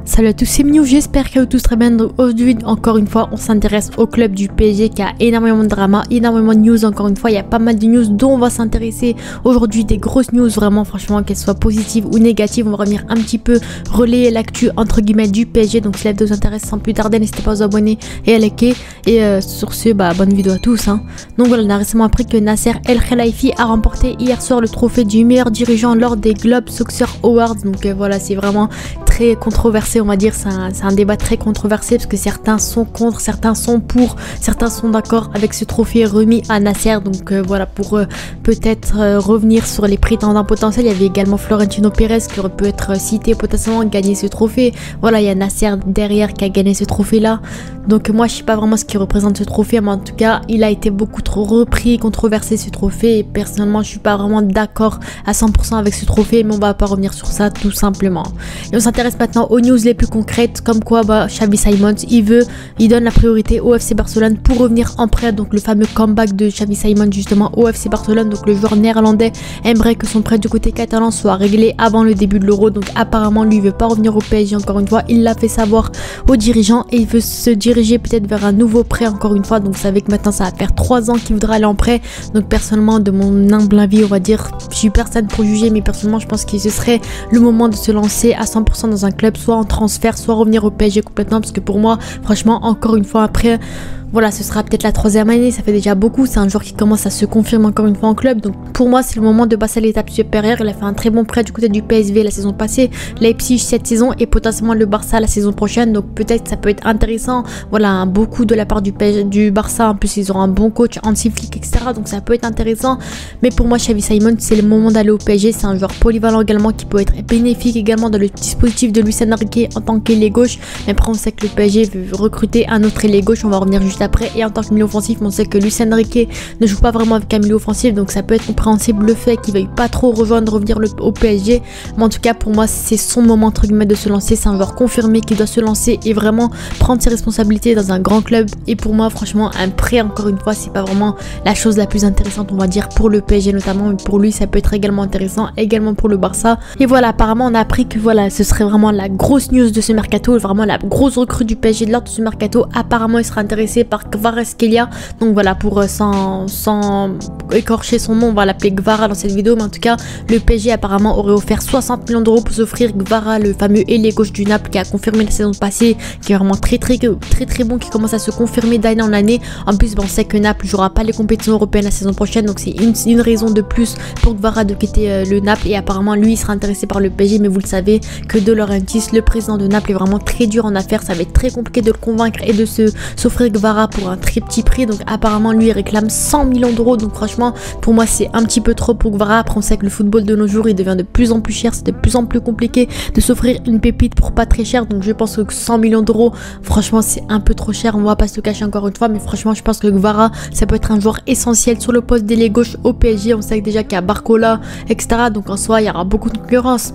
Salut à tous, c'est Minou, j'espère que vous tous très bien. Donc aujourd'hui, encore une fois, on s'intéresse au club du PSG qui a énormément de drama, énormément de news. Encore une fois, il y a pas mal de news dont on va s'intéresser aujourd'hui, des grosses news vraiment, franchement, qu'elles soient positives ou négatives. On va revenir un petit peu relayer l'actu entre guillemets du PSG. Donc si la vidéo vous intéresse, sans plus tarder, n'hésitez pas à vous abonner et à liker. Et sur ce, bonne vidéo à tous. Donc voilà, on a récemment appris que Nasser El Khelaifi a remporté hier soir le trophée du meilleur dirigeant lors des Globe Soccer Awards. Donc voilà, c'est vraiment très controversé, on va dire. C'est un débat très controversé parce que certains sont contre, certains sont pour, certains sont d'accord avec ce trophée remis à Nasser. Donc voilà, pour peut-être revenir sur les prétendants potentiels, il y avait également Florentino Pérez qui aurait pu être cité potentiellement gagner ce trophée. Voilà, il y a Nasser derrière qui a gagné ce trophée là. Donc moi je sais pas vraiment ce qui représente ce trophée, mais en tout cas il a été beaucoup trop repris, controversé ce trophée, et personnellement je suis pas vraiment d'accord à 100% avec ce trophée, mais on va pas revenir sur ça tout simplement. Et on s'intéresse maintenant aux news les plus concrètes, comme quoi Xavi Simons il donne la priorité au FC Barcelone pour revenir en prêt. Donc le fameux comeback de Xavi Simons justement au FC Barcelone. Donc le joueur néerlandais aimerait que son prêt du côté catalan soit réglé avant le début de l'Euro. Donc apparemment lui il veut pas revenir au PSG, encore une fois il l'a fait savoir aux dirigeants, et il veut se diriger peut-être vers un nouveau prêt encore une fois. Donc vous savez que maintenant ça va faire 3 ans qu'il voudra aller en prêt. Donc personnellement, de mon humble avis, on va dire, je suis personne pour juger, mais personnellement je pense que ce serait le moment de se lancer à 100% dans un club, soit en transfert, soit revenir au PSG complètement, parce que pour moi franchement, encore une fois, après voilà, ce sera peut-être la 3e année, ça fait déjà beaucoup. C'est un joueur qui commence à se confirmer encore une fois en club. Donc pour moi, c'est le moment de passer à l'étape supérieure. Il a fait un très bon prêt du côté du PSV la saison passée, Leipzig cette saison et potentiellement le Barça la saison prochaine. Donc peut-être ça peut être intéressant. Voilà, beaucoup de la part du Barça. En plus, ils auront un bon coach, Hansi Flick, etc. Donc ça peut être intéressant. Mais pour moi, Xavi Simons, c'est le moment d'aller au PSG. C'est un joueur polyvalent également qui peut être bénéfique également dans le dispositif de Luis Enrique en tant qu'ailier gauche. Mais après, on sait que le PSG veut recruter un autre ailier gauche. On va revenir juste après. Et en tant que milieu offensif, on sait que Luis Enrique ne joue pas vraiment avec un milieu offensif, donc ça peut être compréhensible le fait qu'il veuille pas trop revenir au PSG. Mais en tout cas, pour moi, c'est son moment entre guillemets de se lancer. C'est un joueur confirmé qui doit se lancer et vraiment prendre ses responsabilités dans un grand club. Et pour moi, franchement, un prêt, encore une fois, c'est pas vraiment la chose la plus intéressante, on va dire, pour le PSG notamment. Mais pour lui, ça peut être également intéressant, également pour le Barça. Et voilà, apparemment, on a appris que voilà, ce serait vraiment la grosse news de ce mercato, vraiment la grosse recrue du PSG lors de ce mercato. Apparemment, il sera intéressé par Kvaratskhelia. Donc voilà, pour sans écorcher son nom, on va l'appeler Kvara dans cette vidéo. Mais en tout cas, le PSG apparemment aurait offert 60 millions d'euros pour s'offrir Kvara, le fameux ailier gauche du Naples qui a confirmé la saison passée, qui est vraiment très bon, qui commence à se confirmer d'année en année. En plus, on sait que Naples jouera pas les compétitions européennes la saison prochaine, donc c'est une raison de plus pour Kvara de quitter le Naples. Et apparemment, lui, il sera intéressé par le PSG, mais vous le savez que De Laurentiis, le président de Naples, est vraiment très dur en affaires. Ça va être très compliqué de le convaincre et de s'offrir Kvara pour un très petit prix. Donc apparemment lui il réclame 100 millions d'euros. Donc franchement pour moi c'est un petit peu trop pour Kvara. Après on sait que le football de nos jours il devient de plus en plus cher, c'est de plus en plus compliqué de s'offrir une pépite pour pas très cher. Donc je pense que 100 millions d'euros franchement c'est un peu trop cher, on va pas se le cacher encore une fois. Mais franchement je pense que Kvara ça peut être un joueur essentiel sur le poste d'ailier gauche au PSG. On sait que déjà qu'il y a Barcola, etc. Donc en soi il y aura beaucoup de concurrence.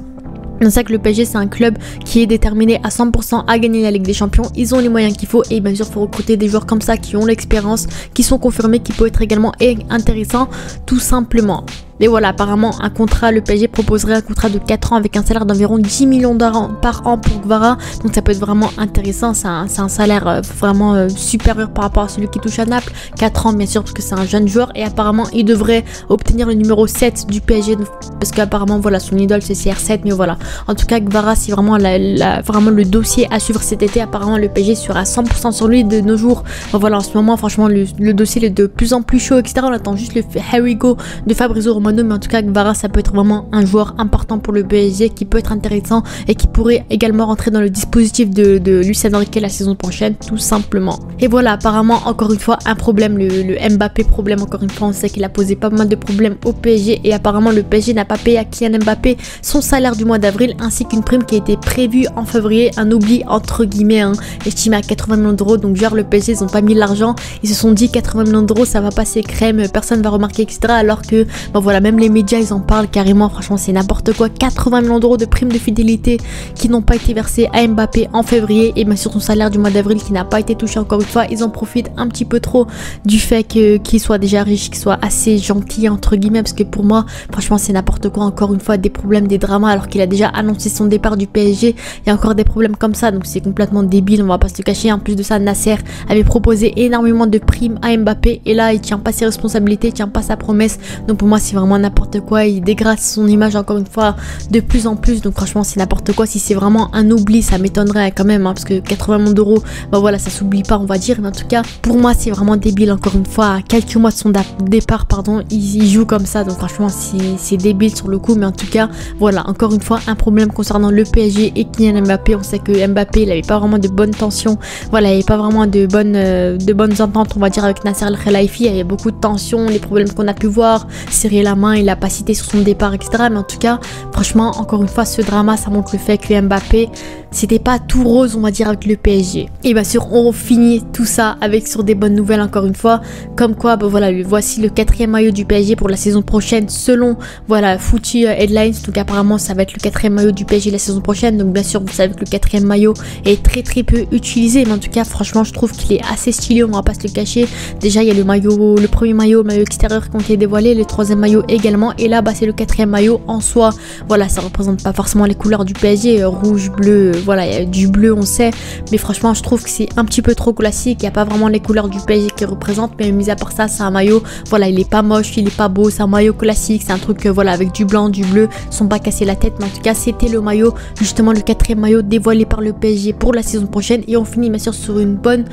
On sait que le PSG c'est un club qui est déterminé à 100% à gagner la Ligue des Champions. Ils ont les moyens qu'il faut, et bien sûr il faut recruter des joueurs comme ça qui ont l'expérience, qui sont confirmés, qui peut être également intéressant tout simplement. Et voilà, apparemment un contrat, le PSG proposerait un contrat de 4 ans avec un salaire d'environ 10 millions d'euros par an pour Kvara. Donc ça peut être vraiment intéressant, c'est un salaire vraiment supérieur par rapport à celui qui touche à Naples. 4 ans bien sûr parce que c'est un jeune joueur, et apparemment il devrait obtenir le numéro 7 du PSG parce qu'apparemment voilà, son idole c'est CR7. Mais voilà, en tout cas Kvara c'est vraiment vraiment le dossier à suivre cet été. Apparemment le PSG sera à 100% sur lui de nos jours. Enfin, voilà, en ce moment franchement le dossier est de plus en plus chaud, etc. On attend juste le Here We Go de Fabrizio Romano. Mais en tout cas Kvara ça peut être vraiment un joueur important pour le PSG, qui peut être intéressant et qui pourrait également rentrer dans le dispositif de Luis Enrique la saison prochaine tout simplement. Et voilà, apparemment encore une fois un problème, le Mbappé problème. Encore une fois on sait qu'il a posé pas mal de problèmes au PSG, et apparemment le PSG n'a pas payé à Kylian Mbappé son salaire du mois d'avril, ainsi qu'une prime qui a été prévue en février, un oubli entre guillemets estimé à 80 millions d'euros. Donc genre le PSG ils ont pas mis l'argent, ils se sont dit 80 millions d'euros ça va passer crème, personne va remarquer, etc. Alors que voilà, voilà, même les médias ils en parlent carrément, franchement c'est n'importe quoi. 80 millions d'euros de primes de fidélité qui n'ont pas été versées à Mbappé en février, et bien sûr son salaire du mois d'avril qui n'a pas été touché encore une fois. Ils en profitent un petit peu trop du fait qu'il soit déjà riche, qu'il soit assez gentil entre guillemets, parce que pour moi franchement c'est n'importe quoi, encore une fois des problèmes, des dramas, alors qu'il a déjà annoncé son départ du PSG. Il y a encore des problèmes comme ça, donc c'est complètement débile, on va pas se le cacher. En plus de ça, Nasser avait proposé énormément de primes à Mbappé, et là il tient pas ses responsabilités, il tient pas sa promesse. Donc pour moi c'est vraiment n'importe quoi, il dégrade son image encore une fois de plus en plus. Donc franchement c'est n'importe quoi. Si c'est vraiment un oubli, ça m'étonnerait quand même, hein, parce que 80 millions d'euros, bah voilà, ça s'oublie pas on va dire. Mais en tout cas pour moi c'est vraiment débile, encore une fois à quelques mois de son départ, pardon, il joue comme ça. Donc franchement c'est débile sur le coup. Mais en tout cas voilà, encore une fois un problème concernant le PSG et Kylian Mbappé. On sait que Mbappé il avait pas vraiment de bonnes tensions, voilà, il n'y avait pas vraiment de bonnes ententes on va dire avec Nasser El Khelaifi. Il y avait beaucoup de tensions, les problèmes qu'on a pu voir, serrer la main, il a pas cité sur son départ, etc. Mais en tout cas franchement encore une fois ce drama ça montre le fait que Mbappé c'était pas tout rose on va dire avec le PSG. Et bien sûr on finit tout ça avec sur des bonnes nouvelles encore une fois, comme quoi bah voilà, voici le 4e maillot du PSG pour la saison prochaine selon voilà Footy Headlines. Donc apparemment ça va être le 4e maillot du PSG la saison prochaine. Donc bien sûr vous savez que le 4e maillot est très peu utilisé, mais en tout cas franchement je trouve qu'il est assez stylé, on va pas se le cacher. Déjà il y a le maillot, le premier maillot extérieur qui ont été dévoilés, le 3e maillot également, et là bah c'est le 4e maillot en soi. Voilà, ça représente pas forcément les couleurs du PSG, rouge, bleu, voilà, il y a du bleu on sait, mais franchement je trouve que c'est un petit peu trop classique, il n'y a pas vraiment les couleurs du PSG qui représentent. Mais mis à part ça c'est un maillot, voilà, il est pas moche, il est pas beau, c'est un maillot classique, c'est un truc voilà avec du blanc, du bleu, sont pas cassés la tête. Mais en tout cas c'était le maillot, justement le 4e maillot dévoilé par le PSG pour la saison prochaine. Et on finit bien sûr sur une bonne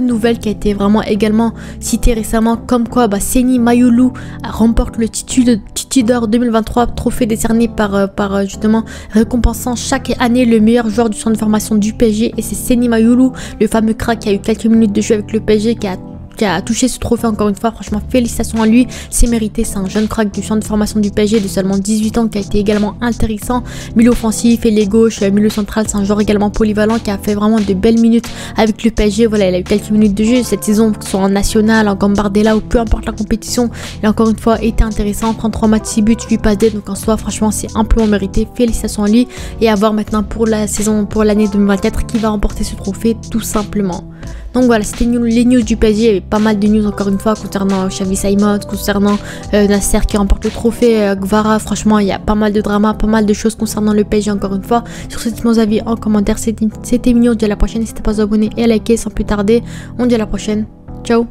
nouvelle qui a été vraiment également citée récemment, comme quoi bah, Seny Mayolu remporte le Tidor 2023, trophée décerné par justement récompensant chaque année le meilleur joueur du centre de formation du PSG. Et c'est Seny Mayolu, le fameux crack qui a eu quelques minutes de jeu avec le PSG, qui a touché ce trophée encore une fois. Franchement félicitations à lui, c'est mérité, c'est un jeune crack du centre de formation du PSG de seulement 18 ans qui a été également intéressant, milieu offensif, ailier gauche, milieu central, c'est un joueur également polyvalent qui a fait vraiment de belles minutes avec le PSG. Voilà, il a eu quelques minutes de jeu cette saison, que ce soit en national, en Gambardella ou peu importe la compétition, il a encore une fois été intéressant, 33 matchs, 6 buts, 8 passes D, donc en soi franchement c'est amplement mérité, félicitations à lui. Et à voir maintenant pour la saison, pour l'année 2024 qui va remporter ce trophée tout simplement. Donc voilà, c'était les news du PSG. Il y avait pas mal de news encore une fois concernant Xavi Simons, concernant Nasser qui remporte le trophée, Gvara. Franchement il y a pas mal de drama, pas mal de choses concernant le PSG encore une fois. Sur ce, dites-moi vos avis en commentaire. C'était mignon, on dit à la prochaine, n'hésitez pas à vous abonner et à liker sans plus tarder. On dit à la prochaine, ciao.